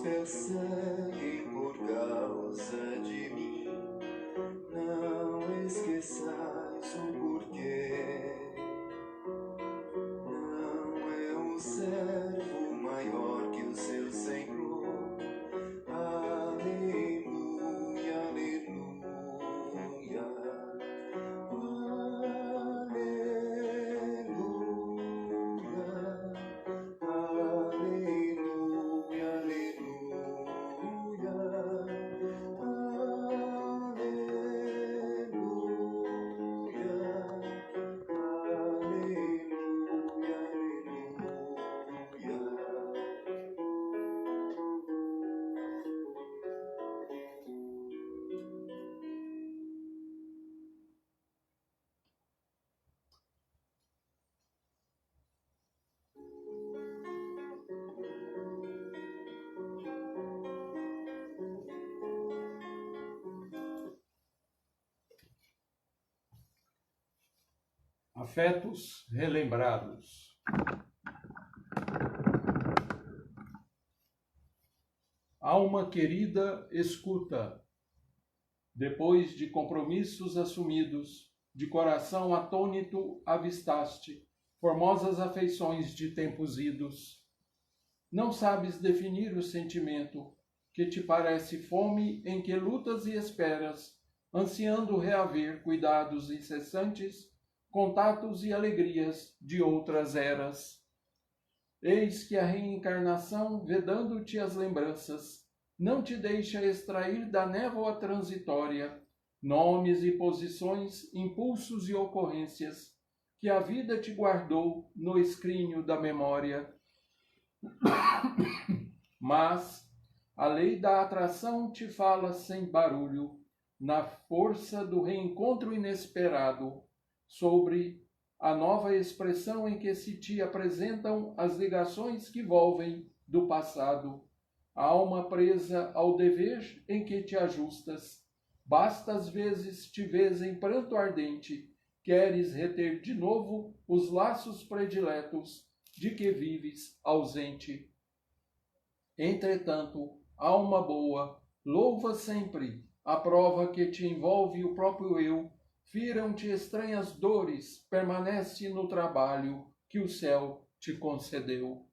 perseguem por causa de mim. Não esqueçais o porquê. Não é um servo maior que o seu Senhor. Aleluia, aleluia. Afetos relembrados. Alma querida, escuta. Depois de compromissos assumidos, de coração atônito avistaste formosas afeições de tempos idos. Não sabes definir o sentimento que te parece fome em que lutas e esperas, ansiando reaver cuidados incessantes, contatos e alegrias de outras eras. Eis que a reencarnação, vedando-te as lembranças, não te deixa extrair da névoa transitória nomes e posições, impulsos e ocorrências que a vida te guardou no escrínio da memória. Mas a lei da atração te fala sem barulho, na força do reencontro inesperado, sobre a nova expressão em que se te apresentam as ligações que volvem do passado, a alma presa ao dever em que te ajustas. Basta às vezes te vês em pranto ardente, queres reter de novo os laços prediletos de que vives ausente. Entretanto, alma boa, louva sempre a prova que te envolve o próprio eu. Viram-te estranhas dores, permanece no trabalho que o céu te concedeu.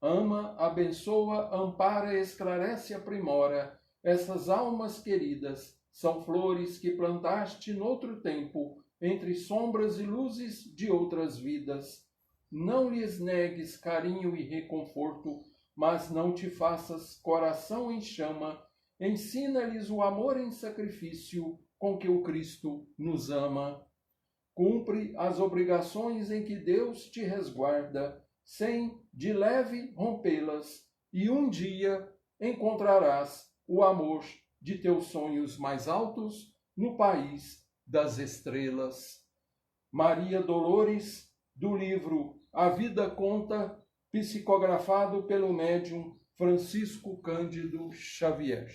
Ama, abençoa, ampara, esclarece, aprimora. Essas almas queridas são flores que plantaste noutro tempo, entre sombras e luzes de outras vidas. Não lhes negues carinho e reconforto, mas não te faças coração em chama. Ensina-lhes o amor em sacrifício, com que o Cristo nos ama. Cumpre as obrigações em que Deus te resguarda, sem de leve rompê-las, e um dia encontrarás o amor de teus sonhos mais altos no país das estrelas. Maria Dolores, do livro A Vida Conta, psicografado pelo médium Francisco Cândido Xavier.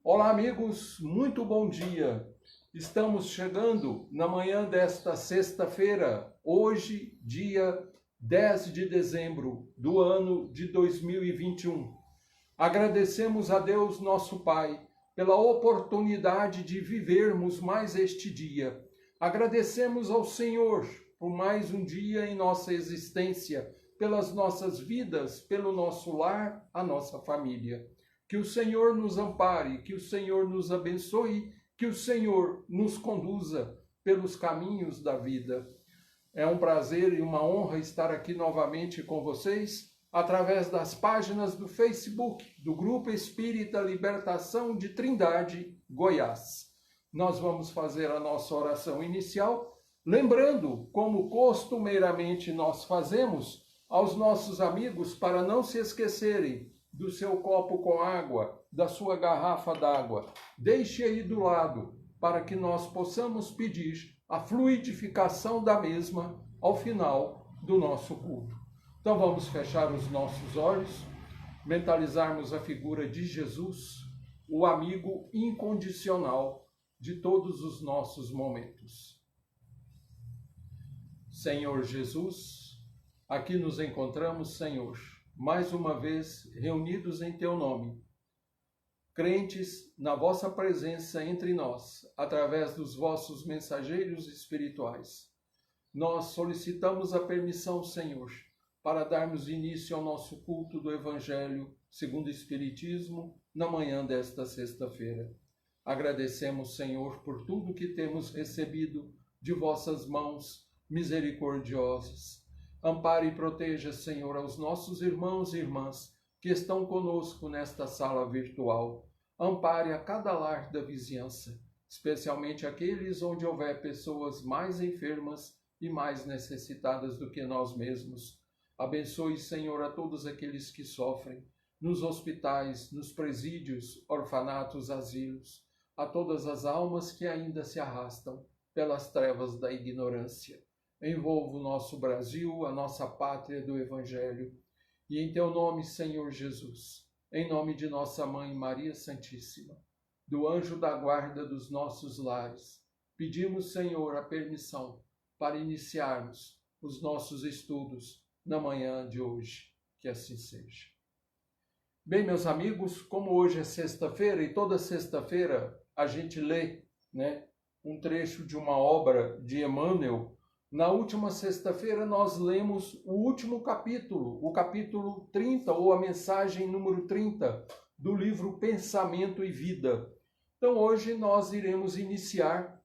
Olá, amigos, muito bom dia. Estamos chegando na manhã desta sexta-feira, hoje, dia 10 de dezembro do ano de 2021. Agradecemos a Deus, nosso Pai, pela oportunidade de vivermos mais este dia. Agradecemos ao Senhor por mais um dia em nossa existência, pelas nossas vidas, pelo nosso lar, a nossa família. Que o Senhor nos ampare, que o Senhor nos abençoe, que o Senhor nos conduza pelos caminhos da vida. É um prazer e uma honra estar aqui novamente com vocês, através das páginas do Facebook do Grupo Espírita Libertação de Trindade, Goiás. Nós vamos fazer a nossa oração inicial, lembrando, como costumeiramente nós fazemos, aos nossos amigos para não se esquecerem do seu copo com água, da sua garrafa d'água. Deixe aí do lado, para que nós possamos pedir a fluidificação da mesma ao final do nosso culto. Então vamos fechar os nossos olhos, mentalizarmos a figura de Jesus, o amigo incondicional de todos os nossos momentos. Senhor Jesus, aqui nos encontramos, Senhor, mais uma vez reunidos em teu nome, crentes na vossa presença entre nós, através dos vossos mensageiros espirituais. Nós solicitamos a permissão, Senhor, para darmos início ao nosso culto do Evangelho segundo o Espiritismo na manhã desta sexta-feira. Agradecemos, Senhor, por tudo que temos recebido de vossas mãos misericordiosas. Ampare e proteja, Senhor, aos nossos irmãos e irmãs que estão conosco nesta sala virtual. Ampare a cada lar da vizinhança, especialmente aqueles onde houver pessoas mais enfermas e mais necessitadas do que nós mesmos. Abençoe, Senhor, a todos aqueles que sofrem, nos hospitais, nos presídios, orfanatos, asilos, a todas as almas que ainda se arrastam pelas trevas da ignorância. Envolva o nosso Brasil, a nossa pátria do Evangelho. E em teu nome, Senhor Jesus, em nome de nossa Mãe Maria Santíssima, do anjo da guarda dos nossos lares, pedimos, Senhor, a permissão para iniciarmos os nossos estudos na manhã de hoje. Que assim seja. Bem, meus amigos, como hoje é sexta-feira e toda sexta-feira a gente lê, um trecho de uma obra de Emmanuel, na última sexta-feira nós lemos o último capítulo, o capítulo 30, ou a mensagem número 30, do livro Pensamento e Vida. Então hoje nós iremos iniciar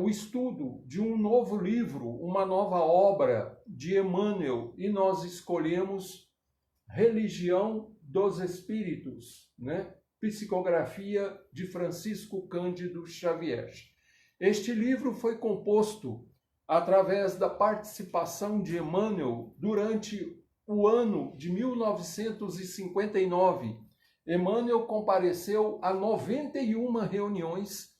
o estudo de um novo livro, uma nova obra de Emmanuel, e nós escolhemos Religião dos Espíritos, psicografia de Francisco Cândido Xavier. Este livro foi composto através da participação de Emmanuel durante o ano de 1959. Emmanuel compareceu a 91 reuniões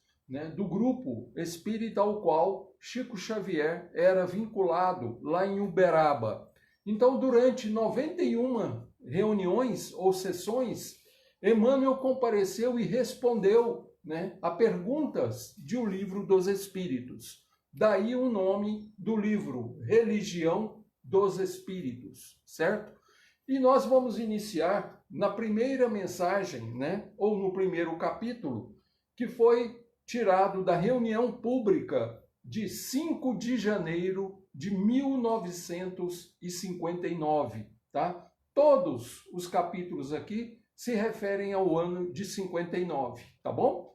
do grupo espírita ao qual Chico Xavier era vinculado lá em Uberaba. Então, durante 91 reuniões ou sessões, Emmanuel compareceu e respondeu a perguntas de O Livro dos Espíritos. Daí o nome do livro, Religião dos Espíritos, certo? E nós vamos iniciar na primeira mensagem, ou no primeiro capítulo, que foi tirado da reunião pública de 5 de janeiro de 1959, tá? Todos os capítulos aqui se referem ao ano de 59, tá bom?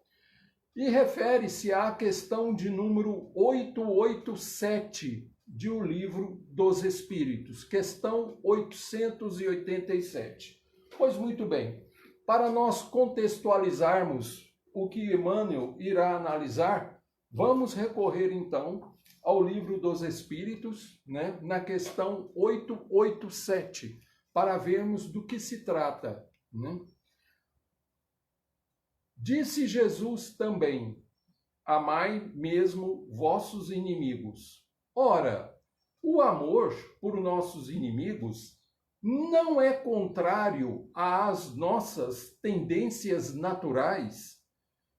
E refere-se à questão de número 887 de O Livro dos Espíritos, questão 887. Pois muito bem, para nós contextualizarmos o que Emmanuel irá analisar, vamos recorrer então ao Livro dos Espíritos, na questão 887, para vermos do que se trata. Disse Jesus também: amai mesmo vossos inimigos. Ora, o amor por nossos inimigos não é contrário às nossas tendências naturais,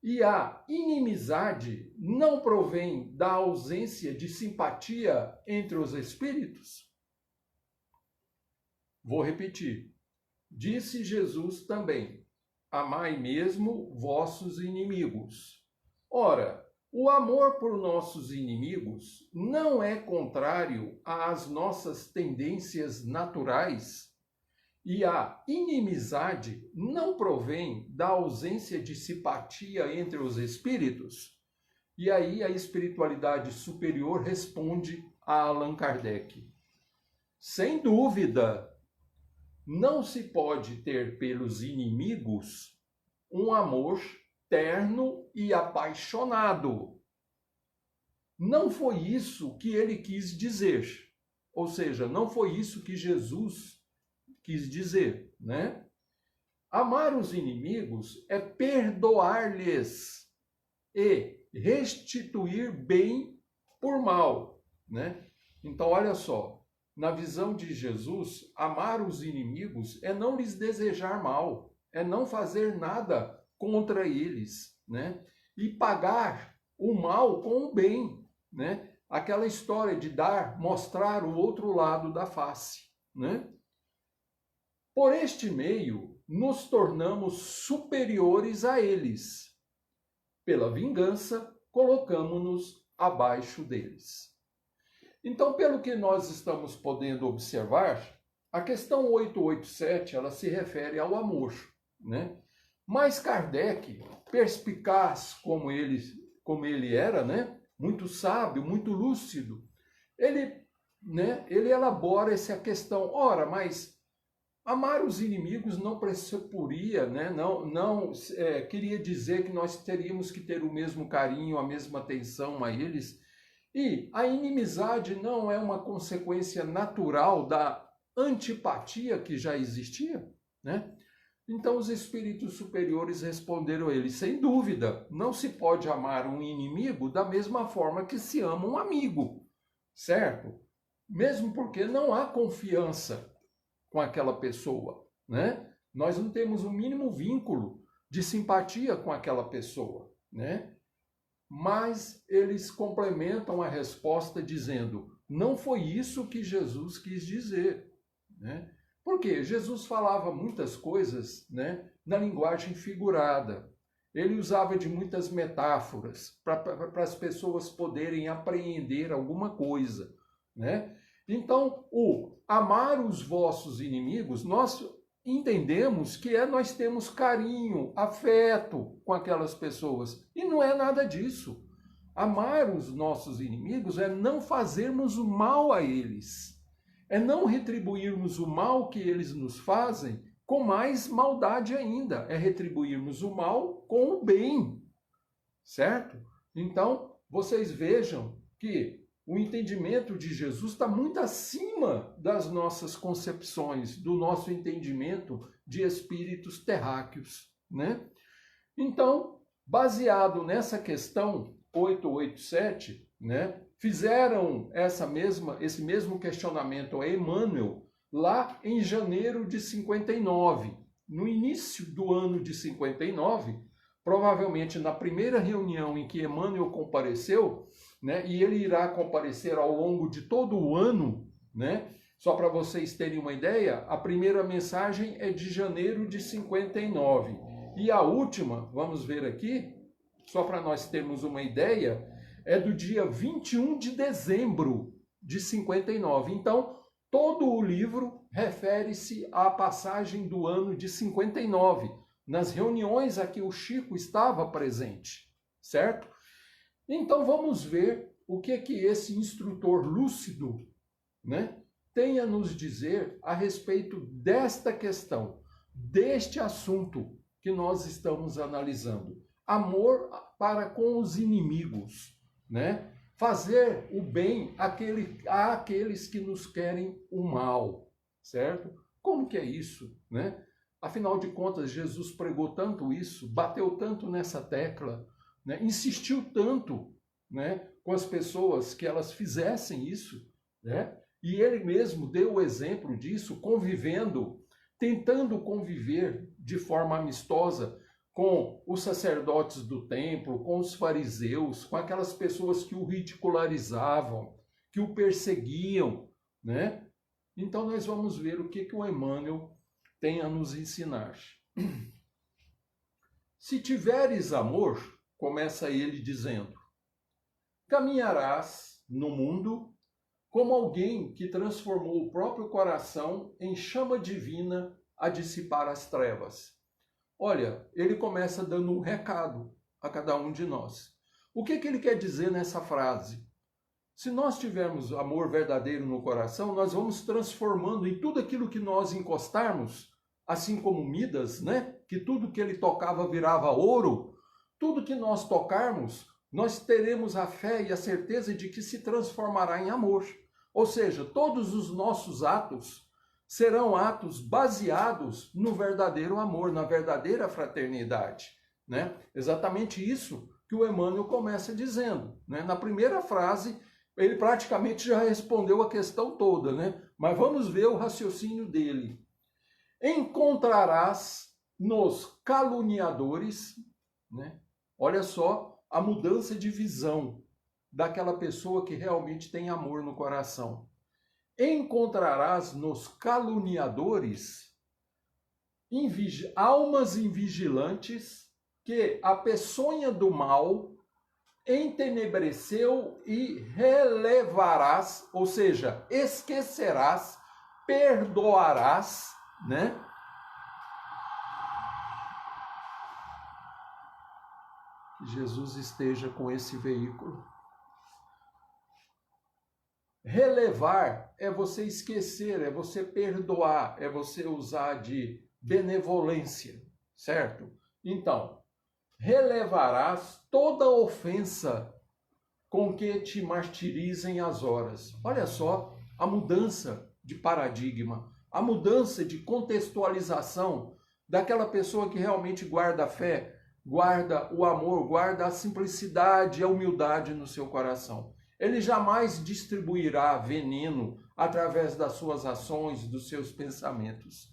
e a inimizade não provém da ausência de simpatia entre os espíritos? Vou repetir. Disse Jesus também: amai mesmo vossos inimigos. Ora, o amor por nossos inimigos não é contrário às nossas tendências naturais, e a inimizade não provém da ausência de simpatia entre os espíritos? E aí a espiritualidade superior responde a Allan Kardec: sem dúvida, não se pode ter pelos inimigos um amor terno e apaixonado. Não foi isso que ele quis dizer. Ou seja, não foi isso que Jesus quis dizer, Amar os inimigos é perdoar-lhes e restituir bem por mal, Então, olha só. Na visão de Jesus, amar os inimigos é não lhes desejar mal, é não fazer nada contra eles, E pagar o mal com o bem, Aquela história de mostrar o outro lado da face, Por este meio, nos tornamos superiores a eles. Pela vingança, colocamo-nos abaixo deles. Então, pelo que nós estamos podendo observar, a questão 887, ela se refere ao amor, né? Mas Kardec, perspicaz como ele era, né? Muito sábio, muito lúcido, ele elabora essa questão. Ora, mas amar os inimigos não pressuporia, né? não queria dizer que nós teríamos que ter o mesmo carinho, a mesma atenção a eles. E a inimizade não é uma consequência natural da antipatia que já existia, né? Então os espíritos superiores responderam a ele: sem dúvida, não se pode amar um inimigo da mesma forma que se ama um amigo, certo? Mesmo porque não há confiança com aquela pessoa, né? Nós não temos o mínimo vínculo de simpatia com aquela pessoa, né? Mas eles complementam a resposta dizendo: não foi isso que Jesus quis dizer, né? Porque Jesus falava muitas coisas, né, na linguagem figurada. Ele usava de muitas metáforas para as pessoas poderem apreender alguma coisa, né? Então, o amar os vossos inimigos, nós entendemos que nós temos carinho, afeto com aquelas pessoas. E não é nada disso. Amar os nossos inimigos é não fazermos o mal a eles. É não retribuirmos o mal que eles nos fazem com mais maldade ainda. É retribuirmos o mal com o bem. Certo? Então, vocês vejam que o entendimento de Jesus está muito acima das nossas concepções, do nosso entendimento de espíritos terráqueos, né? Então, baseado nessa questão 887, né, fizeram esse mesmo questionamento a Emmanuel lá em janeiro de 59. No início do ano de 59, provavelmente na primeira reunião em que Emmanuel compareceu, né, e ele irá comparecer ao longo de todo o ano, né? Só para vocês terem uma ideia, a primeira mensagem é de janeiro de 59. E a última, vamos ver aqui, só para nós termos uma ideia, é do dia 21 de dezembro de 59. Então, todo o livro refere-se à passagem do ano de 59, nas reuniões a que o Chico estava presente, certo? Então, vamos ver o que esse instrutor lúcido, né, tem a nos dizer a respeito desta questão, deste assunto que nós estamos analisando. Amor para com os inimigos, né? Fazer o bem àqueles que nos querem o mal, certo? Como que é isso, né? Afinal de contas, Jesus pregou tanto isso, bateu tanto nessa tecla, né? Insistiu tanto, né, com as pessoas que elas fizessem isso, né? E ele mesmo deu o exemplo disso, convivendo, tentando conviver de forma amistosa com os sacerdotes do templo, com os fariseus, com aquelas pessoas que o ridicularizavam, que o perseguiam, né? Então nós vamos ver o que o Emmanuel tem a nos ensinar. Se tiveres amor, começa ele dizendo, caminharás no mundo como alguém que transformou o próprio coração em chama divina a dissipar as trevas. Olha, ele começa dando um recado a cada um de nós. O que ele quer dizer nessa frase? Se nós tivermos amor verdadeiro no coração, nós vamos transformando em tudo aquilo que nós encostarmos, assim como Midas, né? Que tudo que ele tocava virava ouro. Tudo que nós tocarmos, nós teremos a fé e a certeza de que se transformará em amor. Ou seja, todos os nossos atos serão atos baseados no verdadeiro amor, na verdadeira fraternidade, né? Exatamente isso que o Emmanuel começa dizendo, né? Na primeira frase, ele praticamente já respondeu a questão toda, né? Mas vamos ver o raciocínio dele. Encontrarás nos caluniadores, né? Olha só a mudança de visão daquela pessoa que realmente tem amor no coração. Encontrarás nos caluniadores almas invigilantes que a peçonha do mal entenebreceu e relevarás, ou seja, esquecerás, perdoarás, né? Que Jesus esteja com esse veículo. Relevar é você esquecer, é você perdoar, é você usar de benevolência, certo? Então, relevarás toda ofensa com que te martirizem as horas. Olha só a mudança de paradigma, a mudança de contextualização daquela pessoa que realmente guarda a fé, guarda o amor, guarda a simplicidade e a humildade no seu coração. Ele jamais distribuirá veneno através das suas ações, dos seus pensamentos.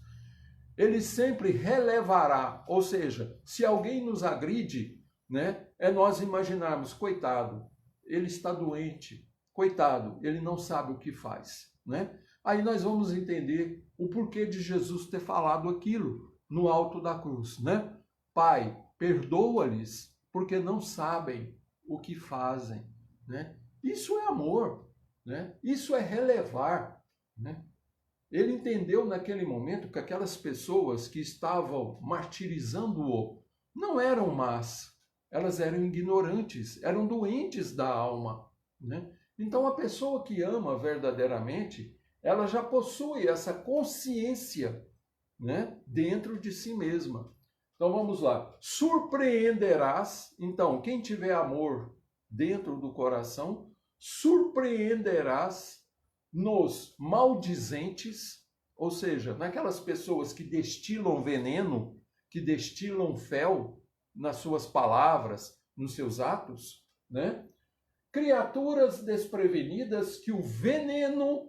Ele sempre relevará, ou seja, se alguém nos agride, né, é nós imaginarmos, coitado, ele está doente, coitado, ele não sabe o que faz, né? Aí nós vamos entender o porquê de Jesus ter falado aquilo no alto da cruz, né? Pai, perdoa-lhes, porque não sabem o que fazem, né? Isso é amor, né? Isso é relevar, né? Ele entendeu naquele momento que aquelas pessoas que estavam martirizando-o não eram más, elas eram ignorantes, eram doentes da alma, né? Então a pessoa que ama verdadeiramente, ela já possui essa consciência, né, dentro de si mesma. Então vamos lá. Surpreenderás, então, quem tiver amor dentro do coração, surpreenderás nos maldizentes, ou seja, naquelas pessoas que destilam veneno, que destilam fel nas suas palavras, nos seus atos, né? Criaturas desprevenidas que o veneno,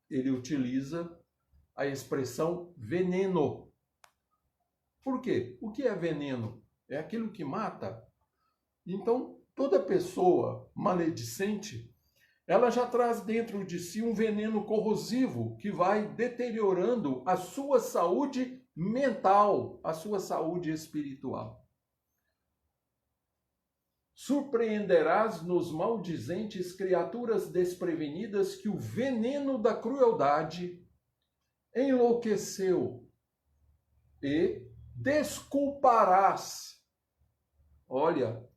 ele utiliza a expressão veneno. Por quê? O que é veneno? É aquilo que mata. Então, toda pessoa maledicente, ela já traz dentro de si um veneno corrosivo que vai deteriorando a sua saúde mental, a sua saúde espiritual. Surpreenderás nos maldizentes criaturas desprevenidas que o veneno da crueldade enlouqueceu e desculparás. Olha,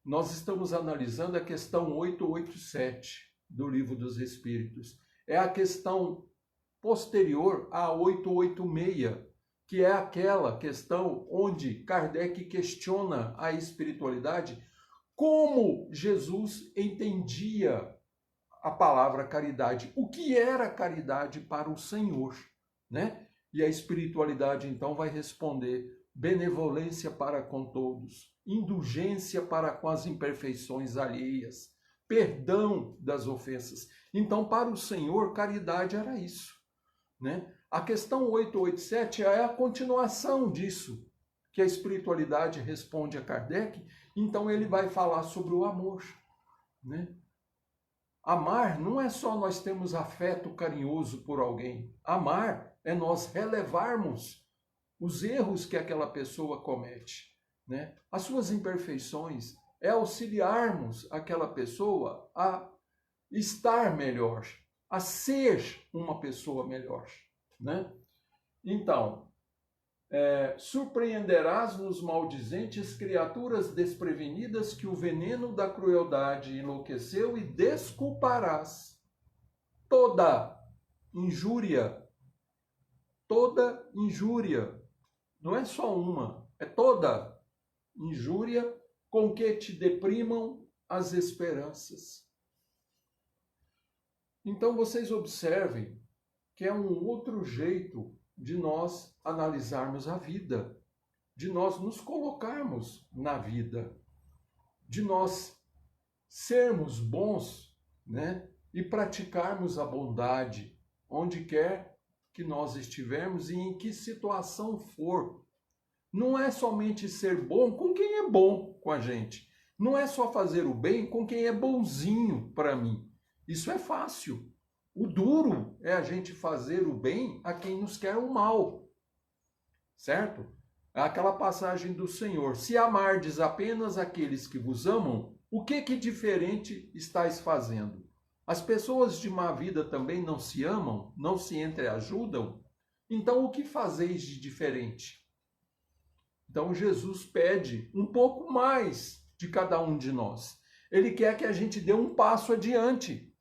nós estamos analisando a questão 887 do Livro dos Espíritos. É a questão posterior à 886, que é aquela questão onde Kardec questiona a espiritualidade, como Jesus entendia a palavra caridade, o que era caridade para o Senhor, né? E a espiritualidade então vai responder: benevolência para com todos, indulgência para com as imperfeições alheias, perdão das ofensas. Então, para o Senhor, caridade era isso, né? A questão 887 é a continuação disso, que a espiritualidade responde a Kardec. Então ele vai falar sobre o amor, né? Amar não é só nós termos afeto carinhoso por alguém. Amar é nós relevarmos os erros que aquela pessoa comete, né? As suas imperfeições, é auxiliarmos aquela pessoa a estar melhor, a ser uma pessoa melhor, né? Então, surpreenderás nos maldizentes criaturas desprevenidas que o veneno da crueldade enlouqueceu e desculparás toda injúria, não é só uma, é toda injúria com que te deprimam as esperanças. Então vocês observem que é um outro jeito de nós analisarmos a vida, de nós nos colocarmos na vida, de nós sermos bons, né? E praticarmos a bondade onde quer que nós estivermos e em que situação for. Não é somente ser bom com quem é bom com a gente. Não é só fazer o bem com quem é bonzinho para mim. Isso é fácil, O duro é a gente fazer o bem a quem nos quer o mal, certo? É aquela passagem do Senhor: se amardes apenas aqueles que vos amam, o que diferente estáis fazendo? As pessoas de má vida também não se amam, não se entreajudam? Então o que fazeis de diferente? Então Jesus pede um pouco mais de cada um de nós. Ele quer que a gente dê um passo adiante.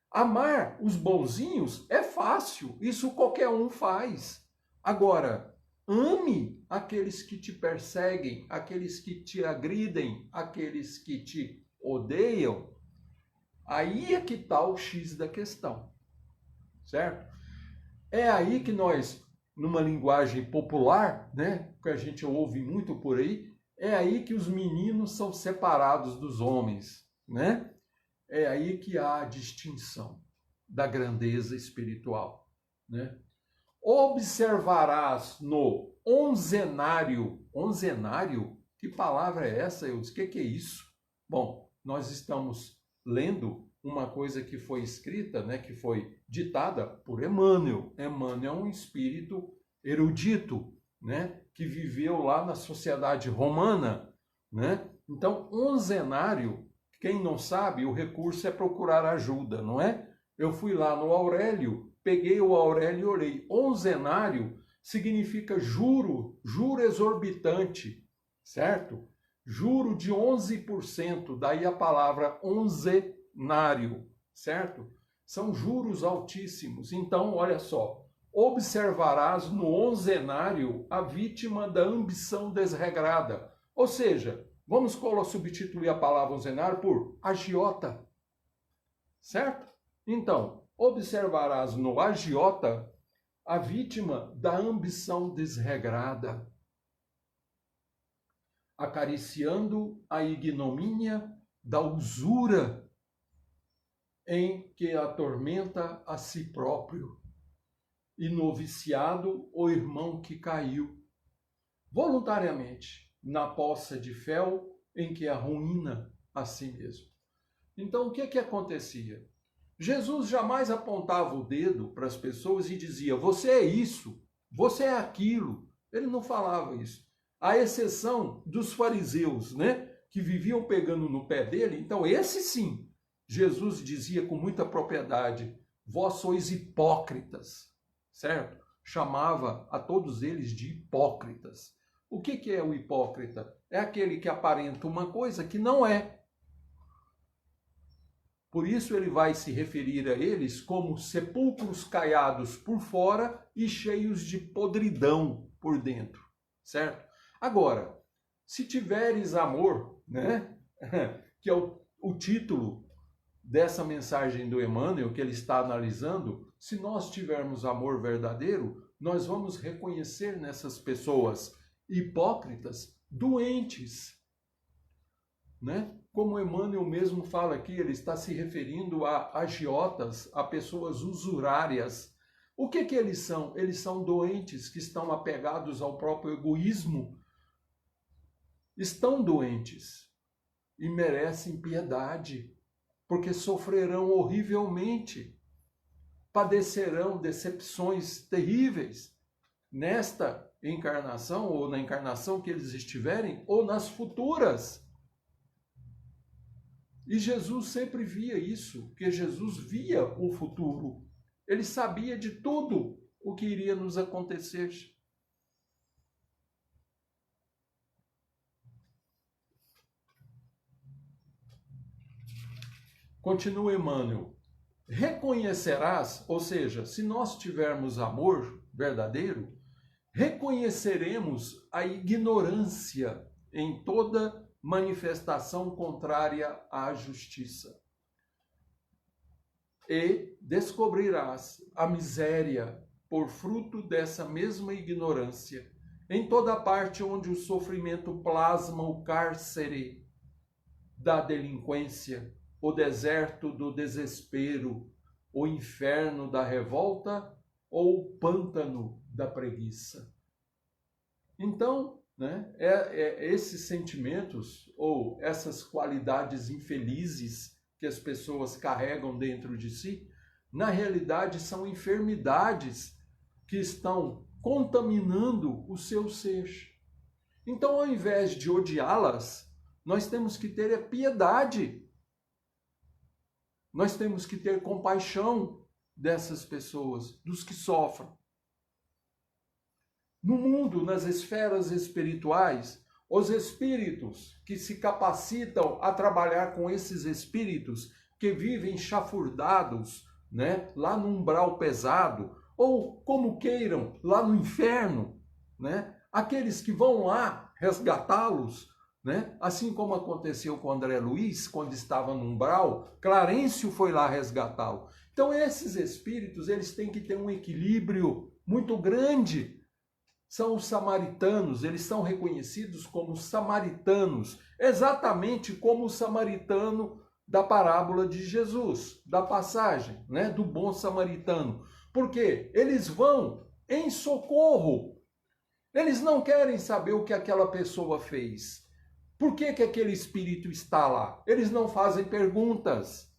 Amar os bonzinhos é fácil, isso qualquer um faz. Agora, ame aqueles que te perseguem, aqueles que te agridem, aqueles que te odeiam. Aí é que está o X da questão, certo? É aí que nós, numa linguagem popular, né, que a gente ouve muito por aí, é aí que os meninos são separados dos homens, né? É aí que há a distinção da grandeza espiritual, né? Observarás no onzenário. Onzenário? Que palavra é essa? Eu disse, o que é isso? Bom, nós estamos lendo uma coisa que foi escrita, né, que foi ditada por Emmanuel. Emmanuel é um espírito erudito, né, que viveu lá na sociedade romana, né? Então, onzenário, quem não sabe, o recurso é procurar ajuda, não é? Eu fui lá no Aurélio, peguei o Aurélio e olhei. Onzenário significa juro, juro exorbitante, certo? Juro de 11%, daí a palavra onzenário, certo? São juros altíssimos. Então, olha só, observarás no onzenário a vítima da ambição desregrada. Ou seja, vamos substituir a palavra onzenário por agiota, certo? Então, observarás no agiota a vítima da ambição desregrada, acariciando a ignomínia da usura em que atormenta a si próprio, e no viciado o irmão que caiu voluntariamente na poça de fel em que arruína a si mesmo. Então, o que acontecia? Jesus jamais apontava o dedo para as pessoas e dizia, você é isso, você é aquilo. Ele não falava isso. À exceção dos fariseus, né, que viviam pegando no pé dele. Então, esse sim, Jesus dizia com muita propriedade, vós sois hipócritas, certo? Chamava a todos eles de hipócritas. O que é o hipócrita? É aquele que aparenta uma coisa que não é. Por isso ele vai se referir a eles como sepulcros caiados por fora e cheios de podridão por dentro, certo? Agora, se tiveres amor, né, que é o título dessa mensagem do Emmanuel que ele está analisando, se nós tivermos amor verdadeiro, nós vamos reconhecer nessas pessoas hipócritas doentes, né? Como Emmanuel mesmo fala aqui, ele está se referindo a agiotas, a pessoas usurárias. O que eles são? Eles são doentes que estão apegados ao próprio egoísmo. Estão doentes e merecem piedade, porque sofrerão horrivelmente, padecerão decepções terríveis nesta encarnação, ou na encarnação que eles estiverem, ou nas futuras. E Jesus sempre via isso, porque Jesus via o futuro. Ele sabia de tudo o que iria nos acontecer. Continua Emmanuel. Reconhecerás, ou seja, se nós tivermos amor verdadeiro, reconheceremos a ignorância em toda manifestação contrária à justiça. E descobrirás a miséria por fruto dessa mesma ignorância em toda parte onde o sofrimento plasma o cárcere da delinquência, o deserto do desespero, o inferno da revolta ou o pântano da preguiça. Então, né, esses sentimentos ou essas qualidades infelizes que as pessoas carregam dentro de si Na realidade, são enfermidades que estão contaminando o seu ser. Então, ao invés de odiá-las, nós temos que ter piedade. Nós temos que ter compaixão dessas pessoas, dos que sofrem. No mundo, nas esferas espirituais, os espíritos que se capacitam a trabalhar com esses espíritos que vivem chafurdados, né, lá no umbral pesado, ou como queiram, lá no inferno, né, aqueles que vão lá resgatá-los, né, assim como aconteceu com André Luiz, quando estava no umbral, Clarencio foi lá resgatá-lo. Então esses espíritos, eles têm que ter um equilíbrio muito grande. São os samaritanos, eles são reconhecidos como samaritanos, exatamente como o samaritano da parábola de Jesus, da passagem, né, do bom samaritano. Porque eles vão em socorro. Eles não querem saber o que aquela pessoa fez. Por que aquele espírito está lá? Eles não fazem perguntas.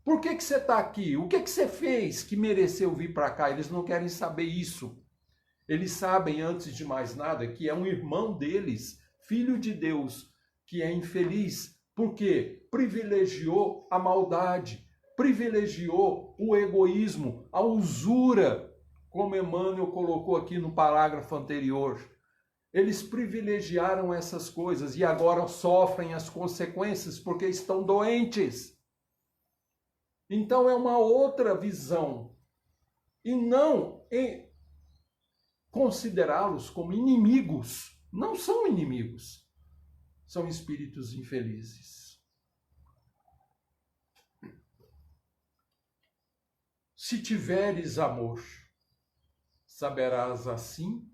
Por que você está aqui? O que você fez que mereceu vir para cá? Eles não querem saber isso. Eles sabem, antes de mais nada, que é um irmão deles, filho de Deus, que é infeliz, porque privilegiou a maldade, privilegiou o egoísmo, a usura, como Emmanuel colocou aqui no parágrafo anterior. Eles privilegiaram essas coisas e agora sofrem as consequências porque estão doentes. Então é uma outra visão. E não considerá-los como inimigos. Não são inimigos. São espíritos infelizes. Se tiveres amor, saberás assim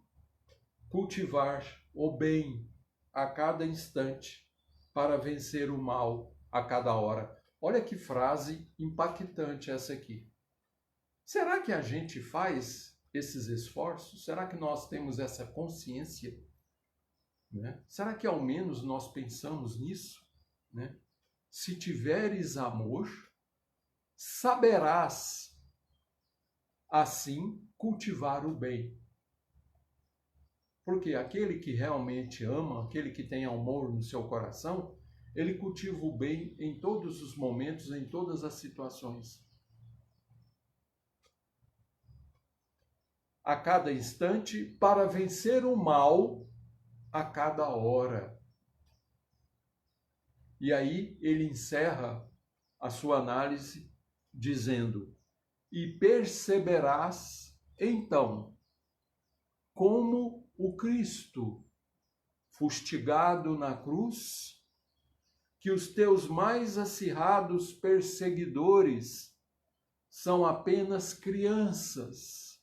cultivar o bem a cada instante para vencer o mal a cada hora. Olha que frase impactante essa aqui. Será que a gente faz esses esforços? Será que nós temos essa consciência? Né? Será que ao menos nós pensamos nisso? Né? Se tiveres amor, saberás assim cultivar o bem. Porque aquele que realmente ama, aquele que tem amor no seu coração, ele cultiva o bem em todos os momentos, em todas as situações. A cada instante, para vencer o mal a cada hora. E aí ele encerra a sua análise dizendo: e perceberás então como o Cristo, fustigado na cruz, que os teus mais acirrados perseguidores são apenas crianças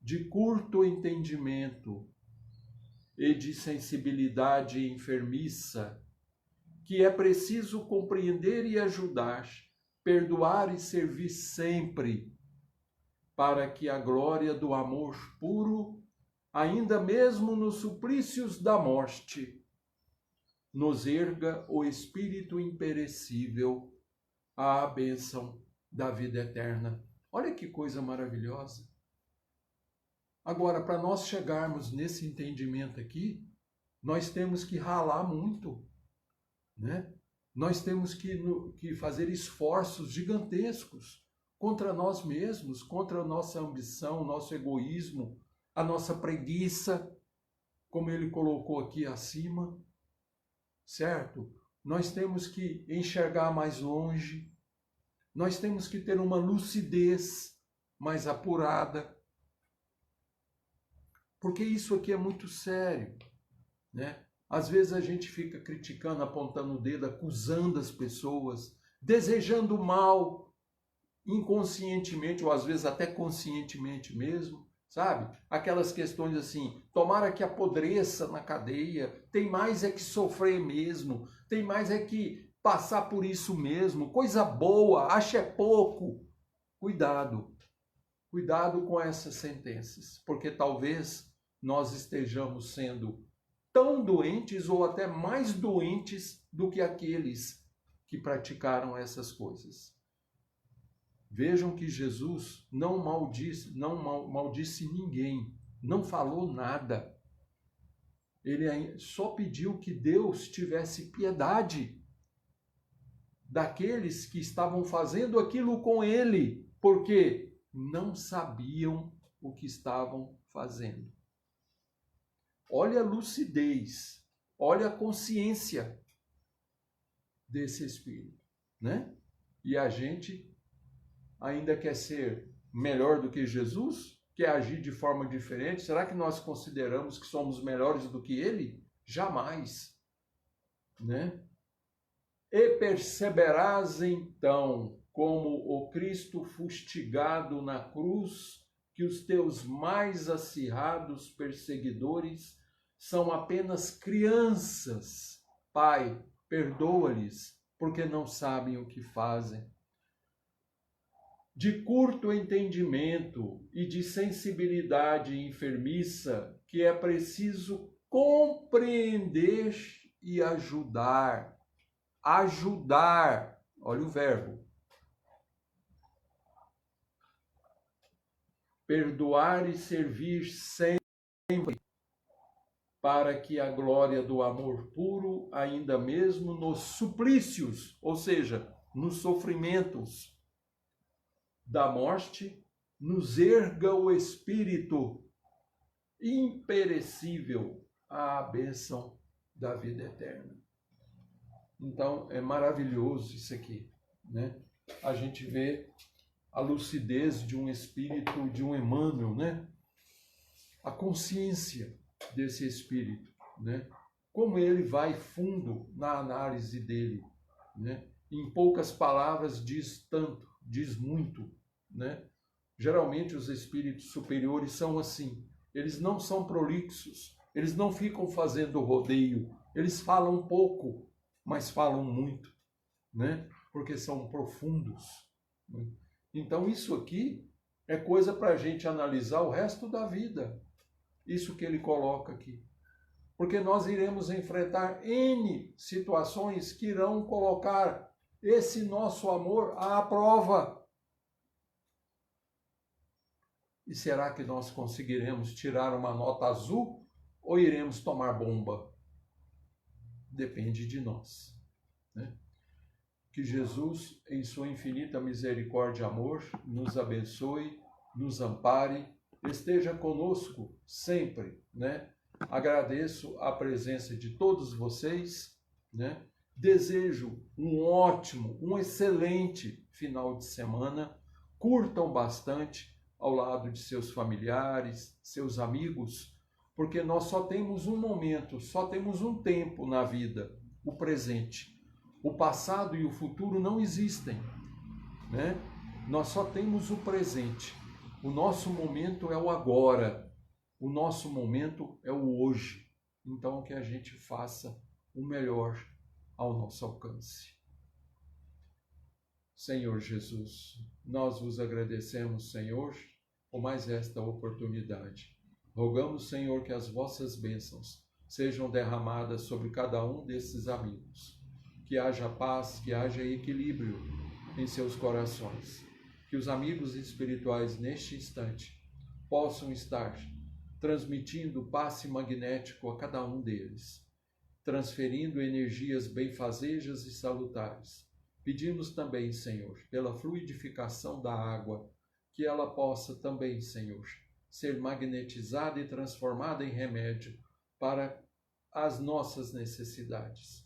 de curto entendimento e de sensibilidade enfermiça, que é preciso compreender e ajudar, perdoar e servir sempre, para que a glória do amor puro, ainda mesmo nos suplícios da morte, nos erga o espírito imperecível à bênção da vida eterna. Olha que coisa maravilhosa. Agora, para nós chegarmos nesse entendimento aqui, nós temos que ralar muito, né? Nós temos que fazer esforços gigantescos contra nós mesmos, contra a nossa ambição, nosso egoísmo, a nossa preguiça, como ele colocou aqui acima, certo? Nós temos que enxergar mais longe, nós temos que ter uma lucidez mais apurada, porque isso aqui é muito sério, né? Às vezes a gente fica criticando, apontando o dedo, acusando as pessoas, desejando mal, inconscientemente, ou às vezes até conscientemente mesmo, sabe? Aquelas questões assim, tomara que apodreça na cadeia, tem mais é que sofrer mesmo, tem mais é que passar por isso mesmo, coisa boa, acha é pouco. Cuidado, cuidado com essas sentenças, porque talvez nós estejamos sendo tão doentes ou até mais doentes do que aqueles que praticaram essas coisas. Vejam que Jesus não maldisse ninguém, não falou nada. Ele só pediu que Deus tivesse piedade daqueles que estavam fazendo aquilo com ele, porque não sabiam o que estavam fazendo. Olha a lucidez, olha a consciência desse espírito, né? E a gente ainda quer ser melhor do que Jesus? Quer agir de forma diferente? Será que nós consideramos que somos melhores do que ele? Jamais, né? E perceberás então, como o Cristo fustigado na cruz, que os teus mais acirrados perseguidores são apenas crianças. Pai, perdoa-lhes, porque não sabem o que fazem. De curto entendimento e de sensibilidade enfermiça, que é preciso compreender e ajudar. Ajudar, olha o verbo. Perdoar e servir sempre, para que a glória do amor puro, ainda mesmo nos suplícios, ou seja, nos sofrimentos da morte, nos erga o espírito imperecível à bênção da vida eterna. Então, é maravilhoso isso aqui, né? A gente vê a lucidez de um espírito, de um Emmanuel, né? A consciência desse espírito, né? Como ele vai fundo na análise dele, né? Em poucas palavras diz tanto, diz muito, né? Geralmente os espíritos superiores são assim, eles não são prolixos, eles não ficam fazendo rodeio, eles falam pouco, mas falam muito, né? Porque são profundos, né? Então isso aqui é coisa para a gente analisar o resto da vida, isso que ele coloca aqui. Porque nós iremos enfrentar N situações que irão colocar esse nosso amor à prova. E será que nós conseguiremos tirar uma nota azul ou iremos tomar bomba? Depende de nós, né? Que Jesus, em sua infinita misericórdia e amor, nos abençoe, nos ampare, esteja conosco sempre, né? Agradeço a presença de todos vocês, né? Desejo um ótimo, um excelente final de semana. Curtam bastante ao lado de seus familiares, seus amigos, porque nós só temos um momento, só temos um tempo na vida, o presente. O passado e o futuro não existem, né? Nós só temos o presente. O nosso momento é o agora. O nosso momento é o hoje. Então, que a gente faça o melhor ao nosso alcance. Senhor Jesus, nós vos agradecemos, Senhor, por mais esta oportunidade. Rogamos, Senhor, que as vossas bênçãos sejam derramadas sobre cada um desses amigos. Que haja paz, que haja equilíbrio em seus corações. Que os amigos espirituais, neste instante, possam estar transmitindo passe magnético a cada um deles, transferindo energias benfazejas e salutares. Pedimos também, Senhor, pela fluidificação da água, que ela possa também, Senhor, ser magnetizada e transformada em remédio para as nossas necessidades.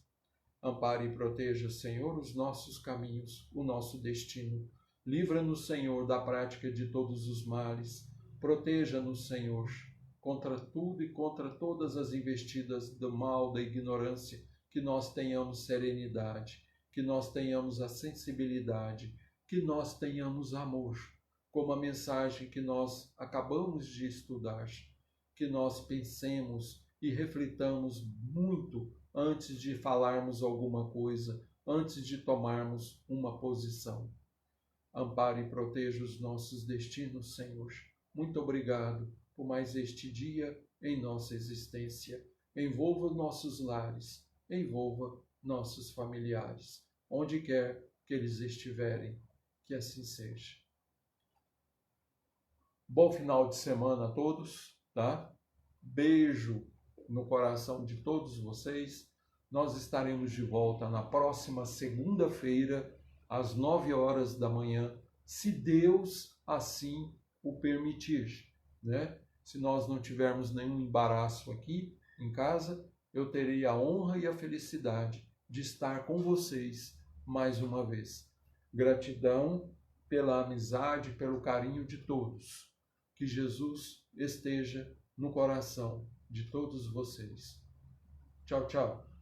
Ampare e proteja, Senhor, os nossos caminhos, o nosso destino. Livra-nos, Senhor, da prática de todos os males. Proteja-nos, Senhor, contra tudo e contra todas as investidas do mal, da ignorância. Que nós tenhamos serenidade, que nós tenhamos a sensibilidade, que nós tenhamos amor, como a mensagem que nós acabamos de estudar. Que nós pensemos e reflitamos muito antes de falarmos alguma coisa, antes de tomarmos uma posição. Ampare e proteja os nossos destinos, Senhor. Muito obrigado por mais este dia em nossa existência. Envolva nossos lares, envolva nossos familiares, onde quer que eles estiverem. Que assim seja. Bom final de semana a todos, tá? Beijo no coração de todos vocês. Nós estaremos de volta na próxima segunda-feira, às 9 horas da manhã, se Deus assim o permitir, né? Se nós não tivermos nenhum embaraço aqui em casa, eu terei a honra e a felicidade de estar com vocês mais uma vez. Gratidão pela amizade, pelo carinho de todos. Que Jesus esteja no coração de todos vocês. Tchau, tchau.